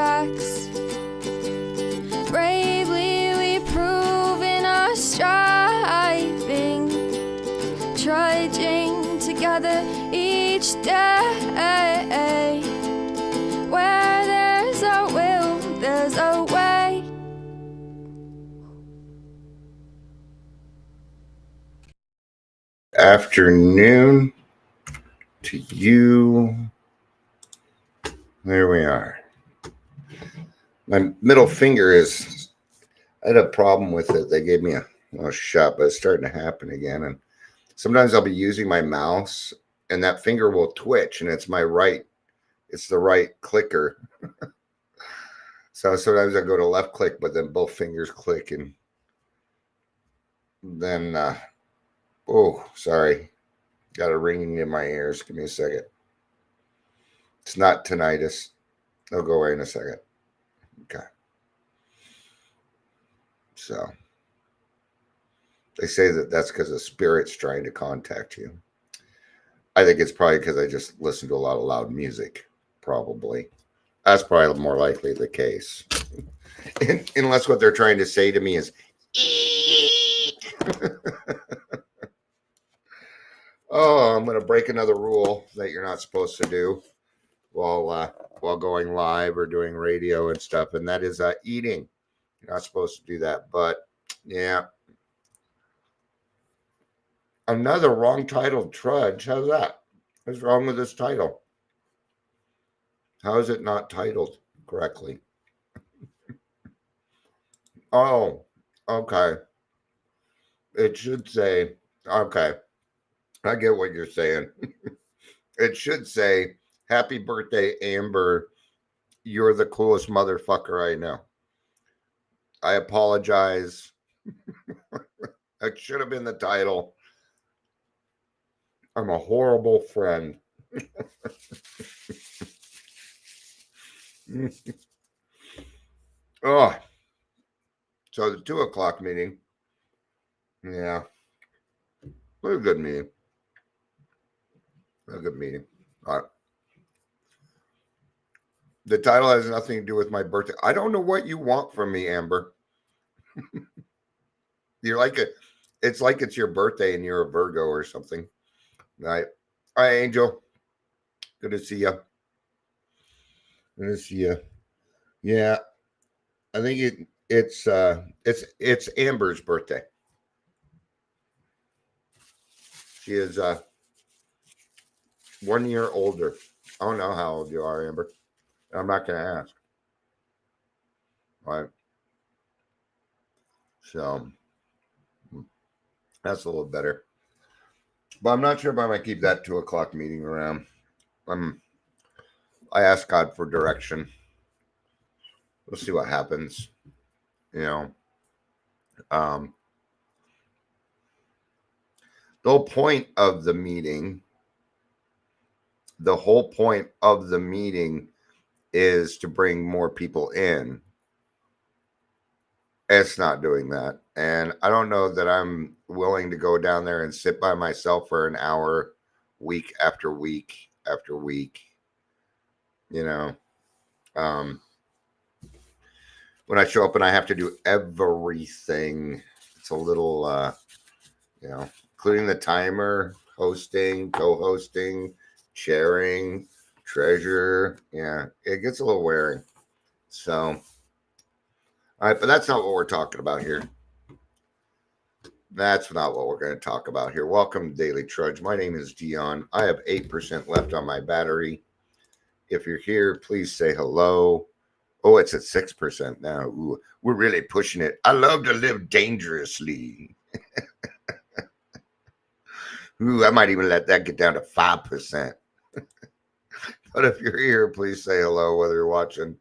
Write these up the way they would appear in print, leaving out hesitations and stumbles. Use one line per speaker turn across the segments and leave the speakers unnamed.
tracks. Bravely we prove in our striving, trudging together each day. Where there's a will, there's a way.
Afternoon to you. There we are. My middle finger is, I had a problem with it. They gave me a shot, but it's starting to happen again. And sometimes I'll be using my mouse and that finger will twitch, and it's the right clicker. So sometimes I go to left click, but then both fingers click, and then, sorry. Got a ringing in my ears. Give me a second. It's not tinnitus. It'll go away in a second. Okay. So they say that's because a spirit's trying to contact you. I think it's probably because I just listen to a lot of loud music. Probably. That's probably more likely the case. Unless what they're trying to say to me is, oh, I'm going to break another rule that you're not supposed to do while going live or doing radio and stuff, and that is eating. You're not supposed to do that, but yeah. Another wrong titled trudge. How's that? What's wrong with this title? How is it not titled correctly? Oh, okay. It should say, okay. I get what you're saying. It should say, happy birthday, Amber. You're the coolest motherfucker I know. I apologize. That should have been the title. I'm a horrible friend. Oh, so the 2:00 meeting. Yeah. What a good meeting. A good meeting. All right. The title has nothing to do with my birthday. I don't know what you want from me, Amber. You're like it's like it's your birthday and you're a Virgo or something. Right. All right, Angel. Good to see you. Good to see you. Yeah. I think it's Amber's birthday. She is 1 year older. I don't know how old you are, Amber. I'm not going to ask. All right. So that's a little better. But I'm not sure if I might keep that 2:00 meeting around. I asked God for direction. We'll see what happens. You know. The whole point of the meeting is to bring more people in. It's not doing that. And I don't know that I'm willing to go down there and sit by myself for an hour, week after week after week. You know, when I show up and I have to do everything, it's a little, including the timer, hosting, co-hosting, chairing, treasurer. Yeah, it gets a little wearing. So, all right, but that's not what we're talking about here. That's not what we're going to talk about here. Welcome to Daily Trudge. My name is Dion. I have 8% left on my battery. If you're here, please say hello. Oh, it's at 6% now. Ooh, we're really pushing it. I love to live dangerously. Ooh, I might even let that get down to 5%. But if you're here, please say hello, whether you're watching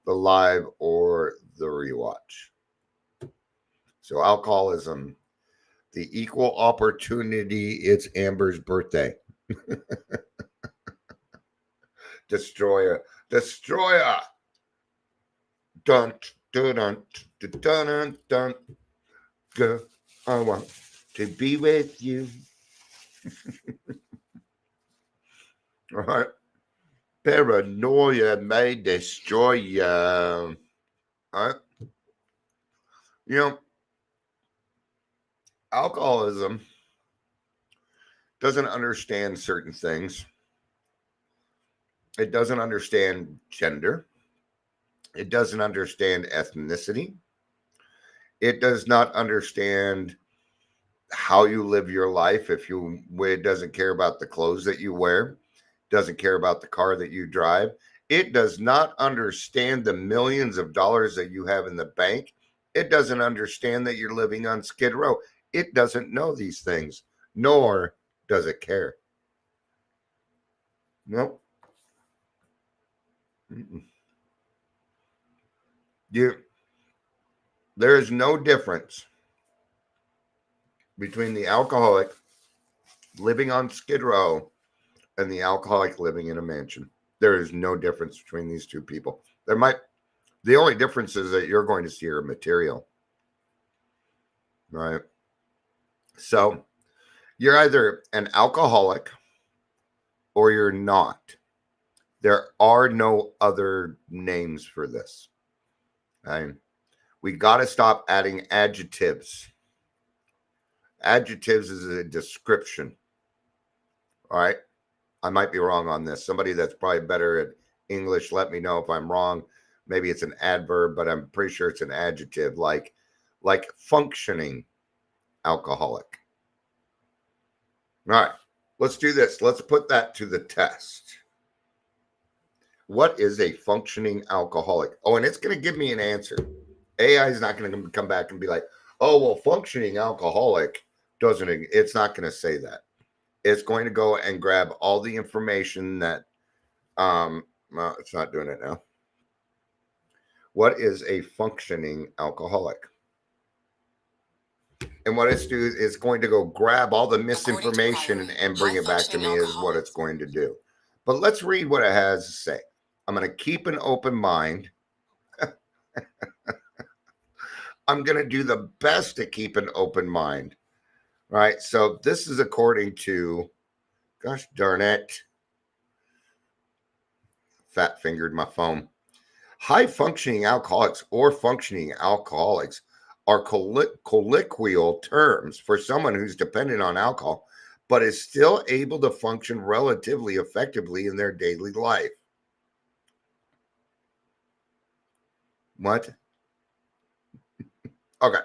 the live or the rewatch. So alcoholism, the equal opportunity, it's Amber's birthday. Destroyer. Dun, dun, dun, dun, dun, dun. Girl, I want to be with you. All right. Paranoia may destroy you. All right. You know, alcoholism doesn't understand certain things. It doesn't understand gender. It doesn't understand ethnicity. It does not understand how you live your life. It doesn't care about the clothes that you wear, doesn't care about the car that you drive. It does not understand the millions of dollars that you have in the bank. It doesn't understand that you're living on Skid Row. It doesn't know these things, nor does it care. Nope. There is no difference between the alcoholic living on Skid Row and the alcoholic living in a mansion. There is no difference between these two people. The only difference is that you're going to see are material, right? So you're either an alcoholic or you're not. There are no other names for this. Right? We got to stop adding adjectives. Adjectives is a description. All right. I might be wrong on this. Somebody that's probably better at English, let me know if I'm wrong. Maybe it's an adverb, but I'm pretty sure it's an adjective, like functioning alcoholic. All right, let's do this. Let's put that to the test. What is a functioning alcoholic? Oh, and it's going to give me an answer. AI is not going to come back and be like, oh, well, functioning alcoholic it's not going to say that. It's going to go and grab all the information that, well, it's not doing it now. What is a functioning alcoholic? And what it's doing is going to go grab all the misinformation and bring it back to me is what it's going to do. But let's read what it has to say. I'm going to keep an open mind. I'm going to do the best to keep an open mind. Right? So this is according to, gosh darn it, fat fingered my phone. High functioning alcoholics or functioning alcoholics are colloquial terms for someone who's dependent on alcohol, but is still able to function relatively effectively in their daily life. What? Okay.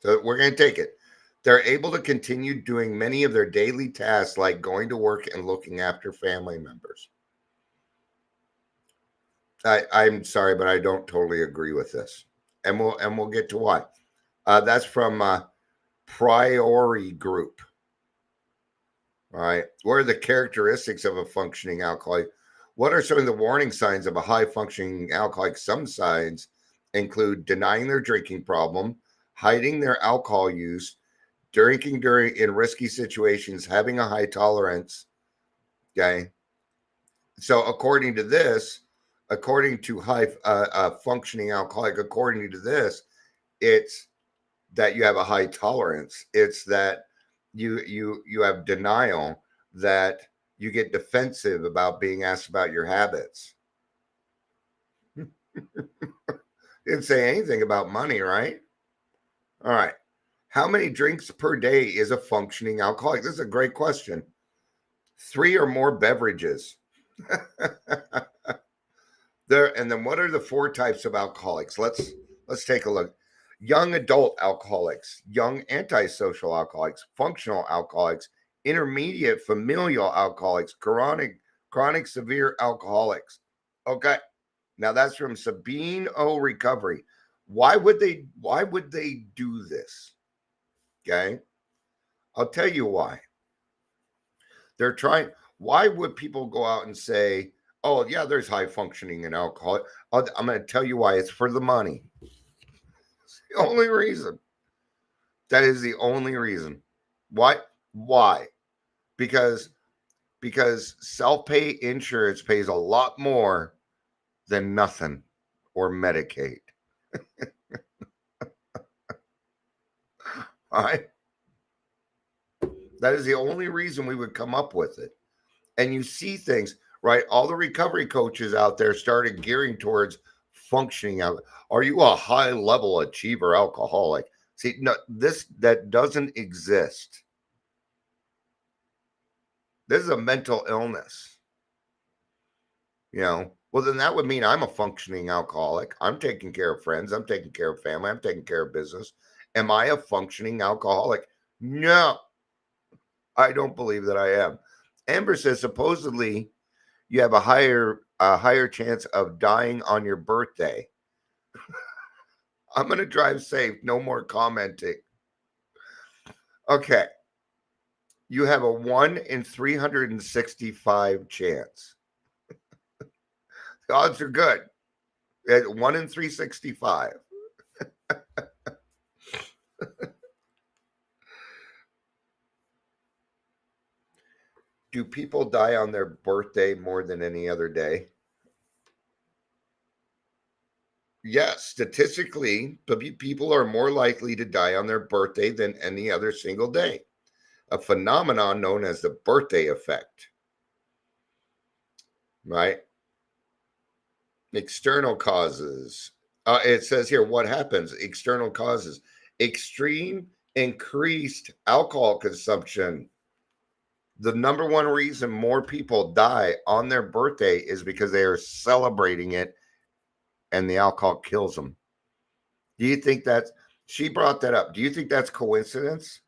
So we're going to take it. They're able to continue doing many of their daily tasks like going to work and looking after family members. I'm sorry, but I don't totally agree with this. And we'll get to why. That's from Priori Group. All right. What are the characteristics of a functioning alcoholic? What are some of the warning signs of a high functioning alcoholic? Some signs include denying their drinking problem, hiding their alcohol use, drinking in risky situations, having a high tolerance. Okay. So according to this, according to high functioning alcoholic, according to this, it's that you have a high tolerance. It's that you have denial, that you get defensive about being asked about your habits. Didn't say anything about money, right? All right. How many drinks per day is a functioning alcoholic? This is a great question. 3 or more beverages. And then what are the 4 types of alcoholics? Let's take a look. Young adult alcoholics, young antisocial alcoholics, functional alcoholics, intermediate familial alcoholics, chronic severe alcoholics. Okay. Now that's from Sabine O Recovery. Why would they do this? Okay. I'll tell you why. They're trying. Why would people go out and say, oh, yeah, there's high functioning in alcohol? I'm going to tell you why. It's for the money. It's the only reason. That is the only reason. Why? Why? Because self-pay insurance pays a lot more than nothing or Medicaid. All right. That is the only reason we would come up with it. And you see things. right? All the recovery coaches out there started gearing towards functioning out. Are you a high level achiever alcoholic? See, no, that doesn't exist. This is a mental illness. Well, then that would mean I'm a functioning alcoholic. I'm taking care of friends. I'm taking care of family. I'm taking care of business. Am I a functioning alcoholic? No, I don't believe that I am. Amber says supposedly you have a higher chance of dying on your birthday. I'm going to drive safe. No more commenting. Okay. You have a 1 in 365 chance. The odds are good. 1 in 365. Do people die on their birthday more than any other day? Yes, statistically, people are more likely to die on their birthday than any other single day. A phenomenon known as the birthday effect. Right? External causes. It says here what happens. External causes. Extreme increased alcohol consumption. The number one reason more people die on their birthday is because they are celebrating it and the alcohol kills them. Do you think that's, she brought that up. Do you think that's coincidence?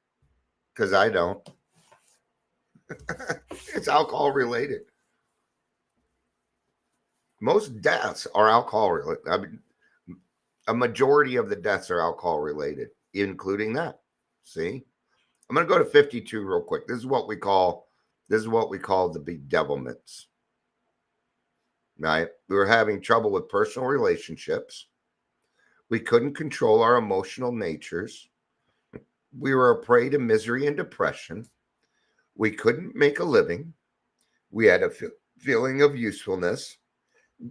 Because I don't. It's alcohol related. Most deaths are alcohol related. I mean, a majority of the deaths are alcohol related, including that. See, I'm going to go to 52 real quick. This is what we call the bedevilments. Right? We were having trouble with personal relationships. We couldn't control our emotional natures. We were a prey to misery and depression. We couldn't make a living. We had a feeling of usefulness.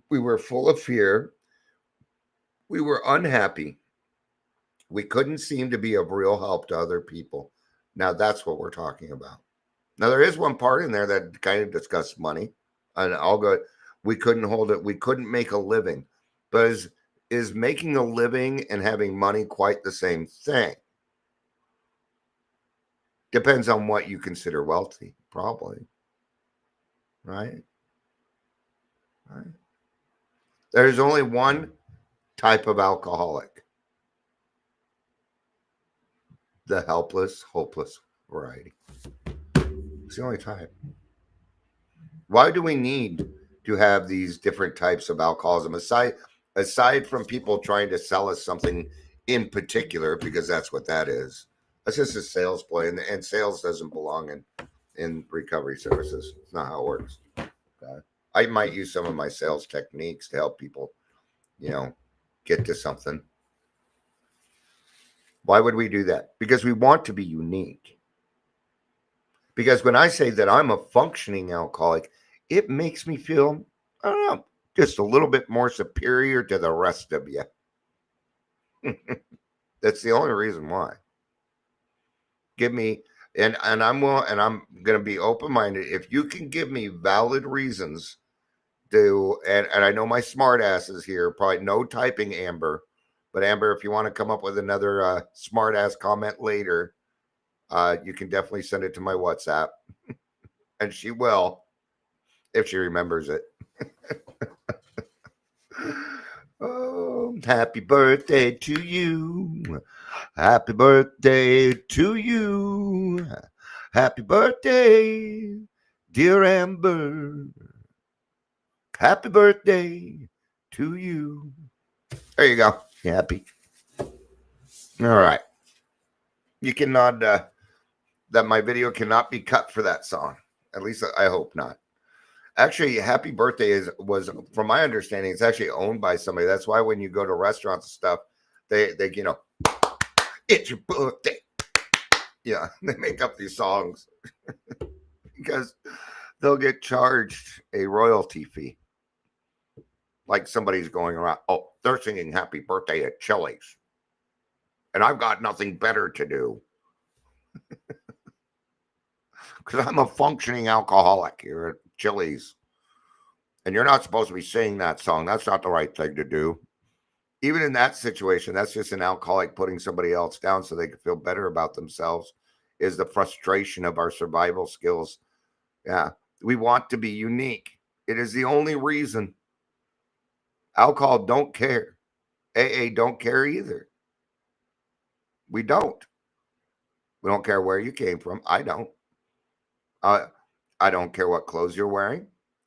We were full of fear. We were unhappy. We couldn't seem to be of real help to other people. Now that's what we're talking about. Now there is one part in there that kind of discusses money, and I'll go. We couldn't hold it. We couldn't make a living, but is making a living and having money quite the same thing? Depends on what you consider wealthy, probably. Right? Right. There's only one type of alcoholic. The helpless, hopeless variety. It's the only type. Why do we need to have these different types of alcoholism aside from people trying to sell us something in particular, because that's what that is? That's just a sales play, and sales doesn't belong in recovery services. It's not how it works. Okay? I might use some of my sales techniques to help people, get to something. Why would we do that? Because we want to be unique. Because when I say that I'm a functioning alcoholic, it makes me feel, I don't know, just a little bit more superior to the rest of you. That's the only reason why. Give me, and I'm going to be open-minded. If you can give me valid reasons and I know my smart ass is here, probably no typing, Amber. But Amber, if you want to come up with another smart ass comment later, you can definitely send it to my WhatsApp. And she will, if she remembers it. Oh, happy birthday to you. Happy birthday to you. Happy birthday, dear Amber. Happy birthday to you. There you go. You happy? All right. You cannot, that my video cannot be cut for that song. At least I hope not. Actually, Happy Birthday was, from my understanding, it's actually owned by somebody. That's why when you go to restaurants and stuff, they it's your birthday. Yeah, they make up these songs because they'll get charged a royalty fee. Like somebody's going around, oh, they're singing Happy Birthday at Chili's. And I've got nothing better to do. Because I'm a functioning alcoholic here at Chili's. And you're not supposed to be singing that song. That's not the right thing to do. Even in that situation, that's just an alcoholic putting somebody else down so they can feel better about themselves, is the frustration of our survival skills. Yeah. We want to be unique. It is the only reason. Alcohol don't care. AA don't care either. We don't. We don't care where you came from. I don't. Uh, I don't care what clothes you're wearing.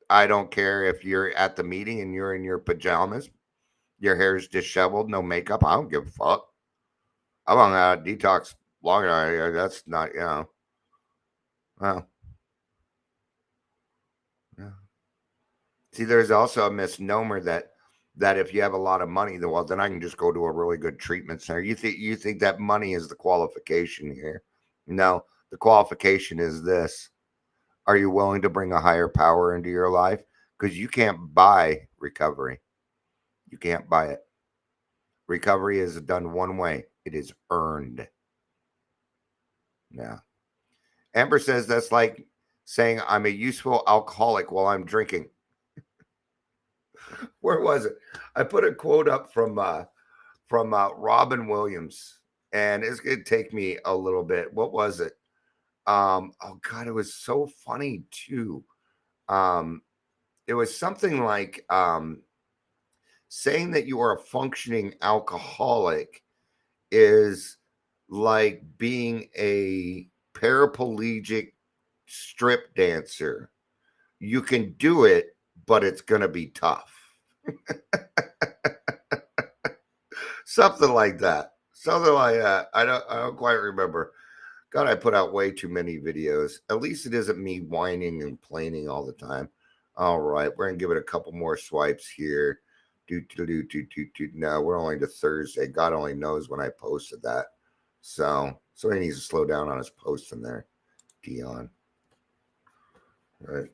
I don't care if you're at the meeting and you're in your pajamas, your hair's disheveled, no makeup. I don't give a fuck. I'm on a detox long. That's not, well, yeah. See, there's also a misnomer that if you have a lot of money, then I can just go to a really good treatment center. You think that money is the qualification here? No, the qualification is this: are you willing to bring a higher power into your life? Because you can't buy recovery. You can't buy it. Recovery is done one way. It is earned. Yeah. Amber says that's like saying I'm a useful alcoholic while I'm drinking. Where was it? I put a quote up from Robin Williams, and it's gonna take me a little bit. What was it? Oh God, it was so funny too. Um, it was something like saying that you are a functioning alcoholic is like being a paraplegic strip dancer. You can do it, but it's gonna be tough. Something like that. Something like that. I don't quite remember. God, I put out way too many videos. At least it isn't me whining and complaining all the time. All right, we're gonna give it a couple more swipes here. No, we're only to Thursday. God only knows when I posted that. So he needs to slow down on his posting there, Dion. Right.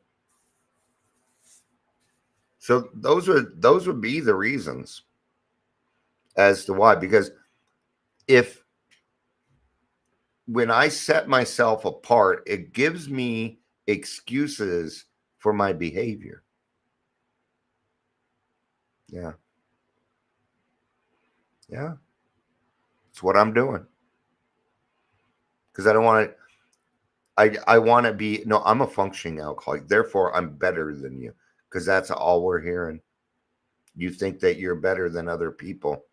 So those would be the reasons as to why. Because if when I set myself apart, it gives me excuses for my behavior. Yeah. Yeah. It's what I'm doing. Because I don't want to I want to be no, I'm a functioning alcoholic. Therefore, I'm better than you. Because that's all we're hearing. You think that you're better than other people.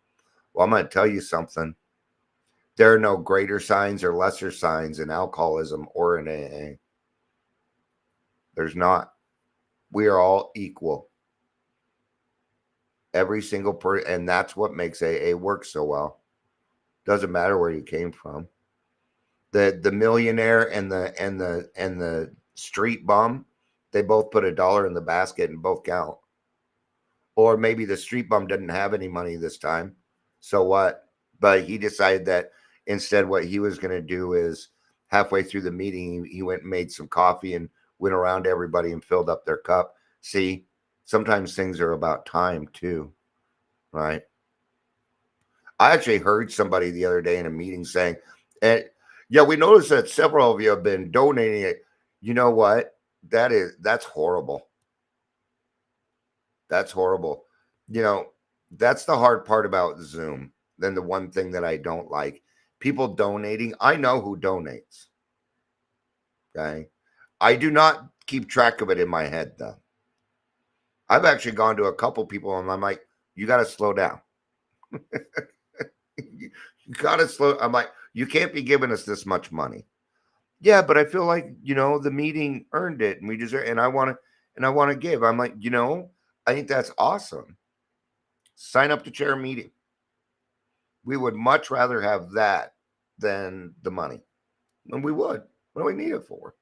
Well, I'm going to tell you something. There are no greater signs or lesser signs in alcoholism or in AA. There's not. We are all equal. Every single person, and that's what makes AA work so well. Doesn't matter where you came from. The millionaire and the street bum, they both put $1 in the basket and both count. Or maybe the street bum didn't have any money this time. So what? But he decided that instead what he was going to do is halfway through the meeting, he went and made some coffee and went around to everybody and filled up their cup. See, sometimes things are about time too, right? I actually heard somebody the other day in a meeting saying, and yeah, we noticed that several of you have been donating it. You know what? That's horrible. That's horrible. That's the hard part about Zoom. Then the one thing that I don't like, people donating. I know who donates. Okay. I do not keep track of it in my head though. I've actually gone to a couple people and I'm like, you got to slow down. You got to slow. I'm like, you can't be giving us this much money. Yeah, but I feel like, the meeting earned it and we deserve, and I want to give. I'm like, I think that's awesome. Sign up to chair a meeting. We would much rather have that than the money. And we would. What do we need it for?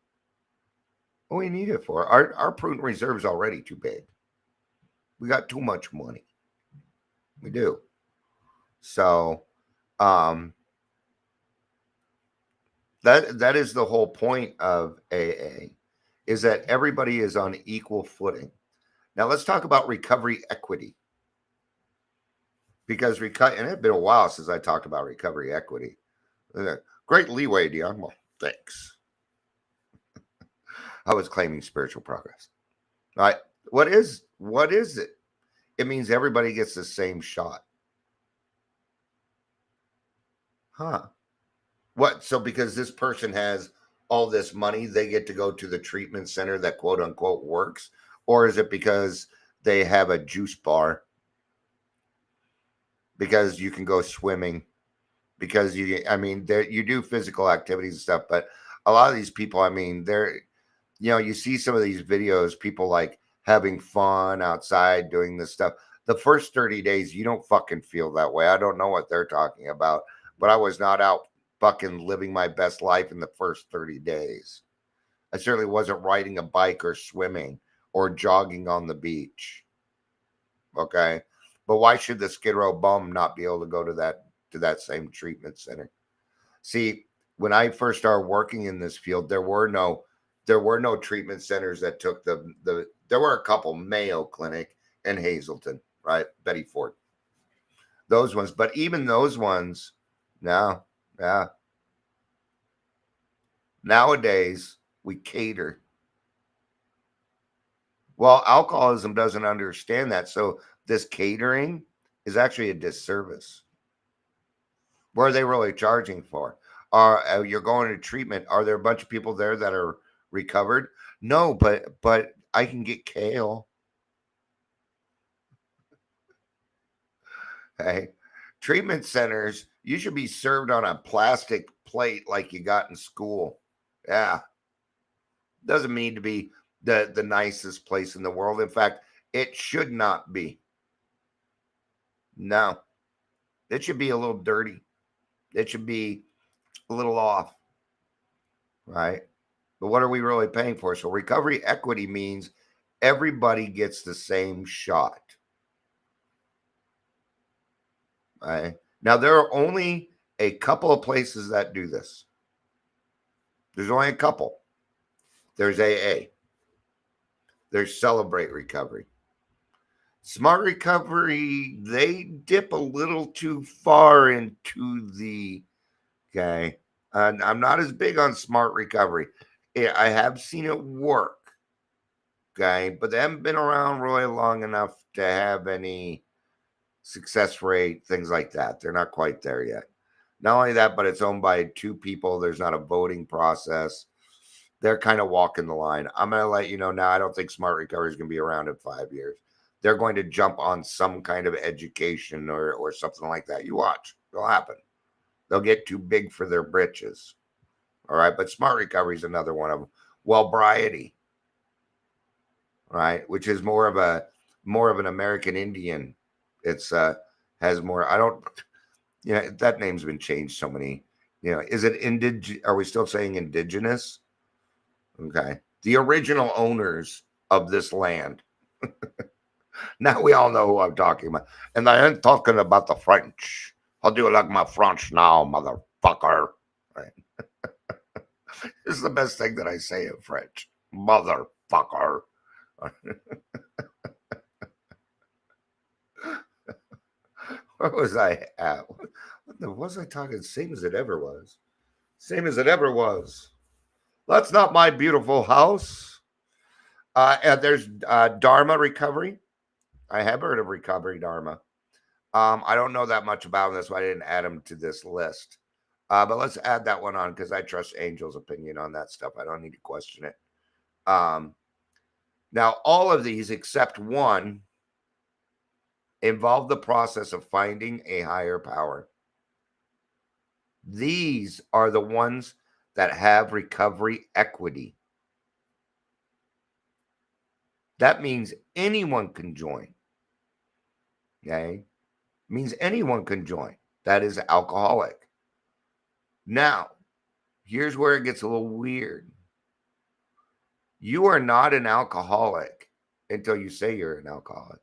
What do we need it for? Our prudent reserve is already too big. We got too much money. We do. So that is the whole point of AA, is that everybody is on equal footing. Now let's talk about recovery equity. Because and it's been a while since I talked about recovery equity. Great leeway, Dion. Well, thanks. I was claiming spiritual progress. All right. What is it? It means everybody gets the same shot. Huh. What? So because this person has all this money, they get to go to the treatment center that quote unquote works? Or is it because they have a juice bar? Because you can go swimming? Because I mean, there you do physical activities and stuff, but a lot of these people, I mean, you see some of these videos, people like having fun outside doing this stuff. The first 30 days, you don't fucking feel that way. I don't know what they're talking about, but I was not out fucking living my best life in the first 30 days. I certainly wasn't riding a bike or swimming or jogging on the beach. Okay. But why should the Skid Row bum not be able to go to that same treatment center? See, when I first started working in this field, there were no treatment centers that took the there were a couple, Mayo Clinic and Hazleton, right? Betty Ford. Those ones, but even those ones, no, yeah. Nowadays we cater. Well, alcoholism doesn't understand that. So this catering is actually a disservice. What are they really charging for? You're going to treatment? Are there a bunch of people there that are recovered? No, but I can get kale. Hey, treatment centers, you should be served on a plastic plate like you got in school. Yeah, doesn't mean to be the nicest place in the world. In fact, it should not be. No, it should be a little dirty. It should be a little off, right? But what are we really paying for? So recovery equity means everybody gets the same shot. Right? Now there are only a couple of places that do this. There's only a couple. There's AA. There's Celebrate Recovery. Smart Recovery, they dip a little too far into the okay. And I'm not as big on Smart Recovery. I have seen it work, okay, but they haven't been around really long enough to have any success rate, things like that. They're not quite there yet. Not only that, but it's owned by two people. There's not a voting process. They're kind of walking the line. I'm going to let you know now. I don't think Smart Recovery is going to be around in 5 years. They're going to jump on some kind of education or something like that. You watch. It'll happen. They'll get too big for their britches. All right. But Smart Recovery is another one of them. Wellbriety, right? Which is more of an American Indian. It's has more. I don't. Yeah, that name's been changed so many. Is it Are we still saying indigenous? Okay, the original owners of this land. Now we all know who I'm talking about, and I ain't talking about the French. How do you like my French now, motherfucker? Right. This is the best thing that I say in French, motherfucker. Where was I at? What was I talking? Same as it ever was. Same as it ever was. That's not my beautiful house. And there's Dharma Recovery. I have heard of Recovery Dharma. I don't know that much about them. That's why I didn't add them to this list. But let's add that one on because I trust Angel's opinion on that stuff. I don't need to question it. Now, all of these except one involve the process of finding a higher power. These are the ones that have recovery equity. That means anyone can join. Okay? Means anyone can join. That is alcoholic. Now, here's where it gets a little weird. You are not an alcoholic until you say you're an alcoholic.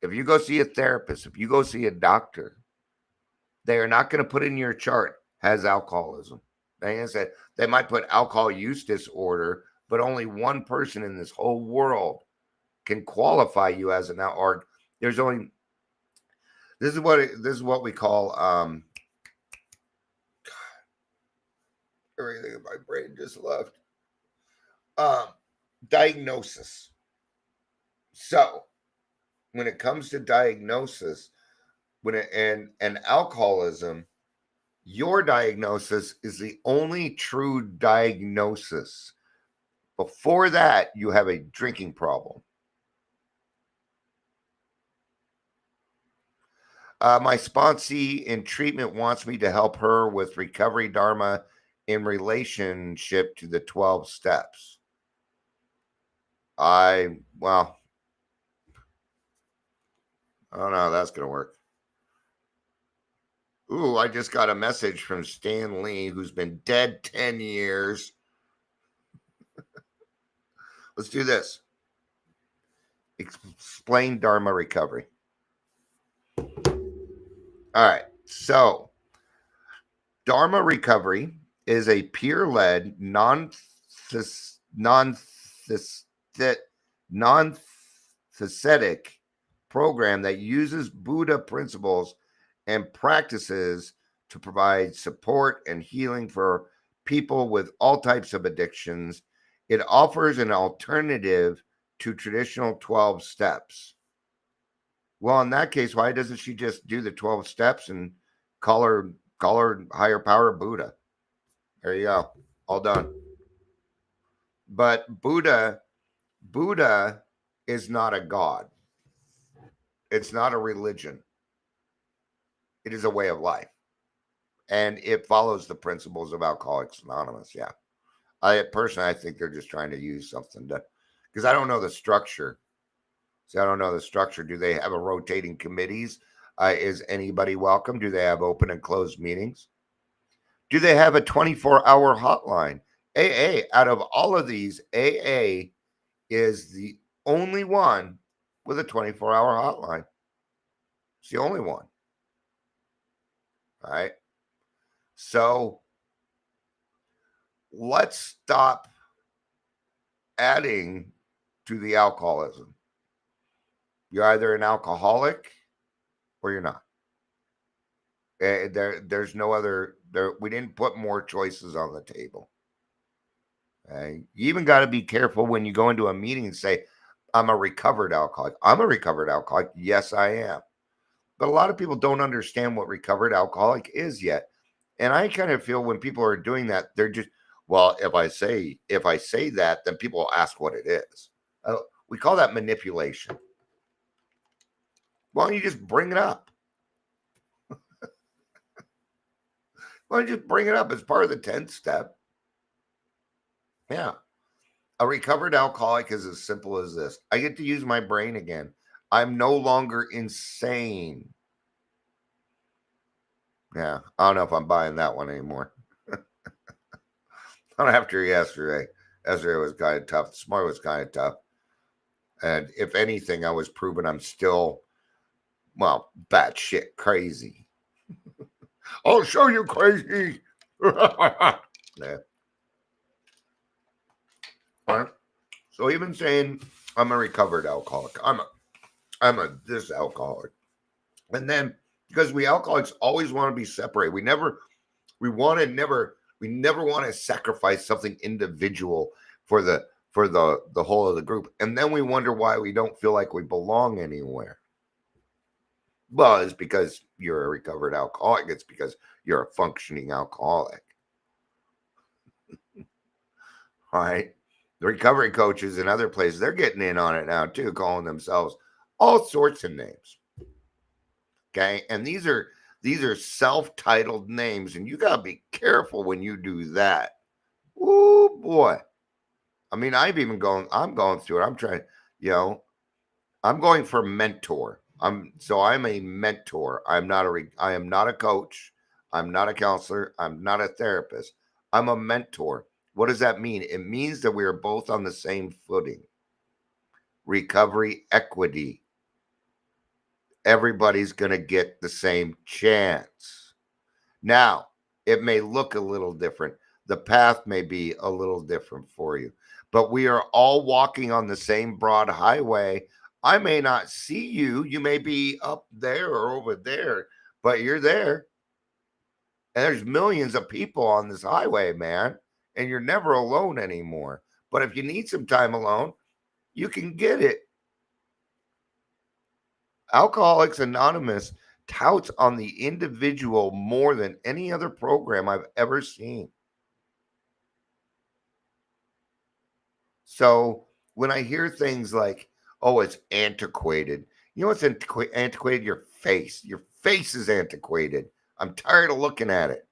If you go see a therapist, if you go see a doctor, they are not going to put in your chart has alcoholism. They might put alcohol use disorder, but only one person in this whole world can qualify you as an alcoholic. There's only this is what we call everything in my brain just left. Um, Diagnosis. So when it comes to diagnosis, and alcoholism, your diagnosis is the only true diagnosis. Before that, you have a drinking problem. My sponsee in treatment wants me to help her with recovery dharma in relationship to the 12 steps. Well, I don't know how that's going to work. Ooh, I just got a message from Stan Lee, who's been dead 10 years. Let's do this. Explain Dharma recovery. All right. So, Dharma recovery is a peer-led, non-theistic program that uses Buddha principles and practices to provide support and healing for people with all types of addictions. It offers an alternative to traditional 12 steps. Well, in that case, why doesn't she just do the 12 steps and call her higher power Buddha? There you go. All done. But Buddha is not a god. It's not a religion. It is a way of life. And it follows the principles of Alcoholics Anonymous. Yeah. I think they're just trying to use something to, because I don't know the structure. See, I don't know the structure. Do they have a rotating committees? Is anybody welcome? Do they have open and closed meetings? Do they have a 24-hour hotline? AA, out of all of these, AA is the only one with a 24-hour hotline. It's the only one. All right. So let's stop adding to the alcoholism. You're either an alcoholic or you're not. There's no other. We didn't put more choices on the table. You even got to be careful when you go into a meeting and say, I'm a recovered alcoholic. I'm a recovered alcoholic. Yes, I am. But a lot of people don't understand what recovered alcoholic is yet. And I kind of feel when people are doing that, they're just, well, if I say that, then people will ask what it is. We call that manipulation. Why don't you just bring it up? Why don't you just bring it up as part of the 10th step? Yeah. A recovered alcoholic is as simple as this. I get to use my brain again. I'm no longer insane. Yeah, I don't know if I'm buying that one anymore. Not after yesterday. Yesterday was kind of tough. This morning was kind of tough. And if anything, I was proven I'm still, well, batshit crazy. I'll show you crazy. Yeah. All right. So even saying I'm a recovered alcoholic, I'm a this alcoholic. And then because we alcoholics always want to be separate. We never want to sacrifice something individual for the whole of the group. And then we wonder why we don't feel like we belong anywhere. Well, it's because you're a recovered alcoholic. It's because you're a functioning alcoholic. All right. The recovery coaches and other places, they're getting in on it now too, calling themselves all sorts of names. Okay. And these are self-titled names, and you got to be careful when you do that. Oh boy. I mean, I'm going through it. I'm trying, I'm going for mentor. I'm a mentor. I am not a coach. I'm not a counselor. I'm not a therapist. I'm a mentor. What does that mean? It means that we are both on the same footing. Recovery equity. Everybody's going to get the same chance. Now, it may look a little different. The path may be a little different for you, but we are all walking on the same broad highway. I may not see you. You may be up there or over there, but you're there. And there's millions of people on this highway, man, and you're never alone anymore. But if you need some time alone, you can get it. Alcoholics Anonymous touts on the individual more than any other program I've ever seen. So when I hear things like, oh, it's antiquated, you know what's antiquated? Your face. Your face is antiquated. I'm tired of looking at it.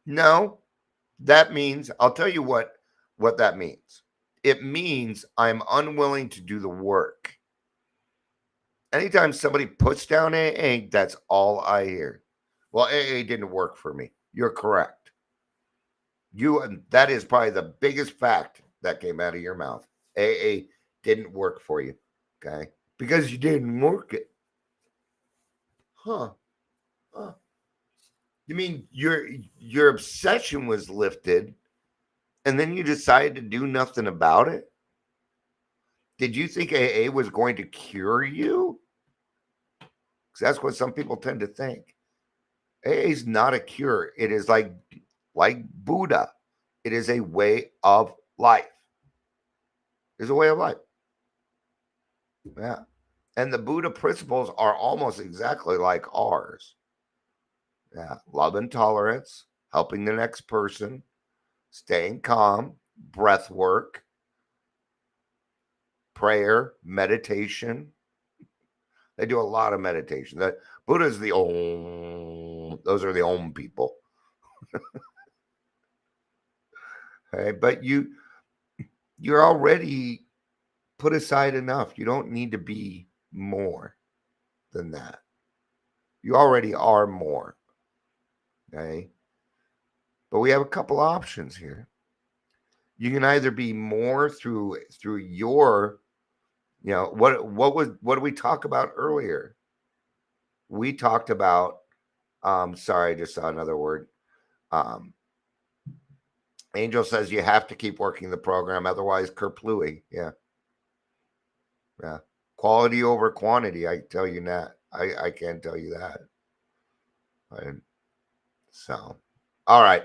No, that means, I'll tell you what that means. It means I'm unwilling to do the work. Anytime somebody puts down AA, that's all I hear. Well, AA didn't work for me. You're correct. That is probably the biggest fact that came out of your mouth. AA didn't work for you. Okay. Because you didn't work it. Huh. You mean your obsession was lifted and then you decided to do nothing about it? Did you think AA was going to cure you? Because that's what some people tend to think. AA is not a cure. It is like Buddha. It is a way of life. It's a way of life. Yeah. And the Buddha principles are almost exactly like ours. Yeah. Love and tolerance, helping the next person, staying calm, breath work, prayer, meditation. They do a lot of meditation. The Buddha's the Om. Those are the Om people. Okay, but you're already put aside enough. You don't need to be more than that. You already are more. Okay. But we have a couple options here. You can either be more through your, what did we talk about earlier? We talked about sorry, I just saw another word. Angel says you have to keep working the program, otherwise kerplooey. Yeah. Yeah. Quality over quantity, I tell you that. I can't tell you that. Right. So, all right.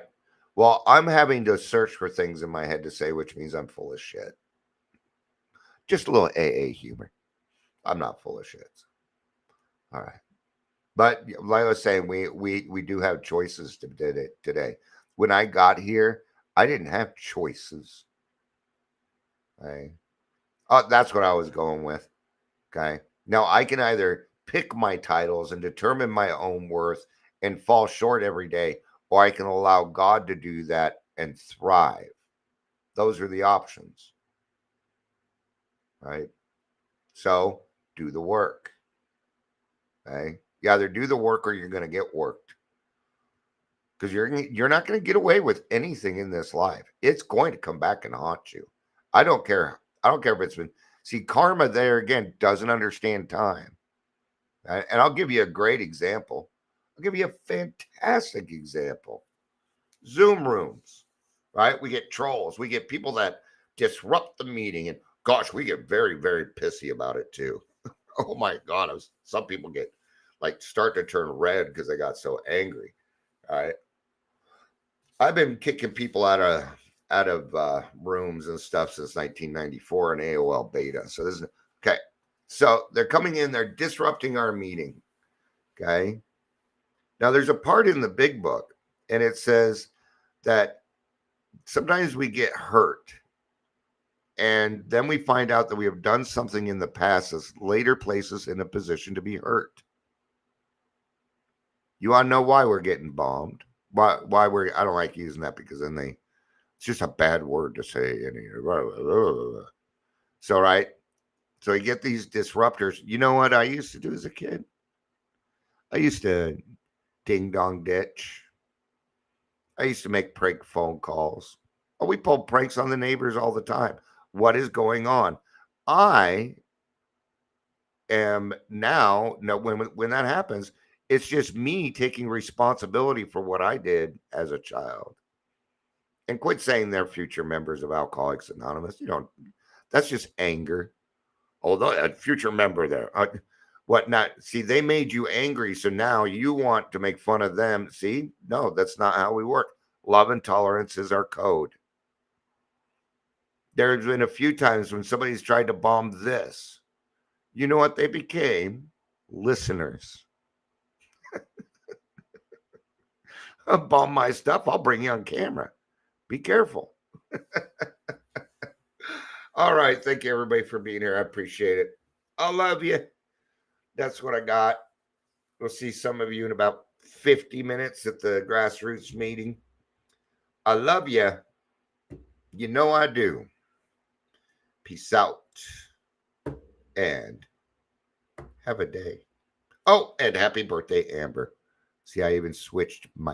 Well, I'm having to search for things in my head to say, which means I'm full of shit. Just a little AA humor. I'm not full of shit. All right. But like I was saying, we do have choices today. When I got here, I didn't have choices. Okay. Oh, that's what I was going with. Okay. Now I can either pick my titles and determine my own worth and fall short every day, or I can allow God to do that and thrive. Those are the options. Right. So do the work. Okay. You either do the work or you're going to get worked. Because you're not going to get away with anything in this life. It's going to come back and haunt you. I don't care. I don't care if it's been. See, karma there again doesn't understand time. And I'll give you a great example. I'll give you a fantastic example. Zoom rooms, right? We get trolls. We get people that disrupt the meeting. And gosh, we get very, very pissy about it too. Oh my God. Some people get start to turn red because they got so angry. All right. I've been kicking people out of rooms and stuff since 1994 in AOL beta. So this is okay. So they're coming in, they're disrupting our meeting. Okay. Now there's a part in the big book, and it says that sometimes we get hurt. And then we find out that we have done something in the past that later places in a position to be hurt. You want to know why we're getting bombed? Why I don't like using that because then it's just a bad word to say. So, right. So you get these disruptors. You know what I used to do as a kid? I used to ding dong ditch. I used to make prank phone calls. Oh, we pulled pranks on the neighbors all the time. What is going on? I am now, no, when that happens, it's just me taking responsibility for what I did as a child. And quit saying they're future members of Alcoholics Anonymous. That's just anger. Although a future member there. What not? See, they made you angry. So now you want to make fun of them. See, no, that's not how we work. Love and tolerance is our code. There's been a few times when somebody's tried to bomb this. You know what they became? Listeners. Bomb my stuff, I'll bring you on camera. Be careful. All right. Thank you, everybody, for being here. I appreciate it. I love you. That's what I got. We'll see some of you in about 50 minutes at the grassroots meeting. I love you. You know I do. Peace out. And have a day. Oh, and happy birthday, Amber. See, I even switched my